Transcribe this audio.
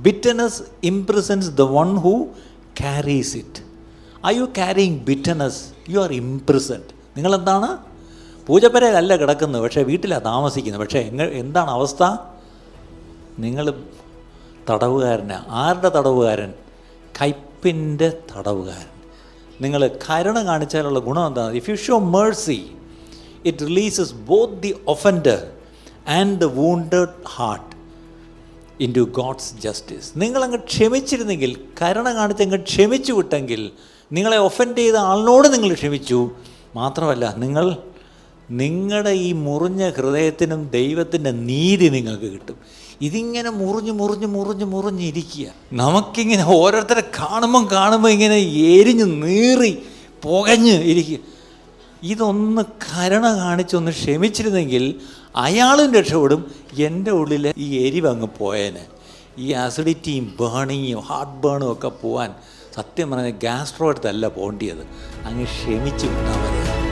Bitterness imprisons the one who carries it. Are you carrying bitterness? You are imprisoned. നിങ്ങളെന്താണ്? പൂജപ്പരയിലല്ല കിടക്കുന്നത്, പക്ഷേ വീട്ടിലാണ് താമസിക്കുന്നത്. പക്ഷേ എന്താണ് അവസ്ഥ? നിങ്ങൾ തടവുകാരനാണ്. ആരുടെ തടവുകാരൻ? കയ്പിൻ്റെ തടവുകാരൻ. നിങ്ങൾ കരുണ കാണിച്ചാലുള്ള ഗുണം എന്താണ്? If you show mercy, it releases both the offender and the wounded heart into God's justice. നിങ്ങളങ്ങ് ക്ഷമിച്ചിരുന്നെങ്കിൽ, കരുണ കാണിച്ചങ്ങ് ക്ഷമിച്ചു വിട്ടെങ്കിൽ, നിങ്ങളെ ഒഫൻഡ് ചെയ്ത ആളിനോട് നിങ്ങൾ ക്ഷമിച്ചു. മാത്രമല്ല, നിങ്ങളുടെ ഈ മുറിഞ്ഞ ഹൃദയത്തിനും ദൈവത്തിൻ്റെ നീതി നിങ്ങൾക്ക് കിട്ടും. ഇതിങ്ങനെ മുറിഞ്ഞിരിക്കുക. നമുക്കിങ്ങനെ ഓരോരുത്തരെ കാണുമ്പോൾ ഇങ്ങനെ എരിഞ്ഞ് നീറി പുകഞ്ഞ് ഇരിക്കുക. ഇതൊന്ന് കരുണ കാണിച്ചൊന്ന് ക്ഷമിച്ചിരുന്നെങ്കിൽ അയാളും രക്ഷപ്പെടും, എൻ്റെ ഉള്ളിൽ ഈ എരിവ് അങ്ങ് പോയേനെ. ഈ ആസിഡിറ്റിയും ബേണിങ്ങും ഹാർട്ട് ബേണും ഒക്കെ പോകാൻ സത്യം പറഞ്ഞാൽ ഗ്യാസ്ട്രോ അടുത്തല്ല പോകേണ്ടത്, അങ്ങ് ക്ഷമിച്ച് വിട്ടാൽ മതി.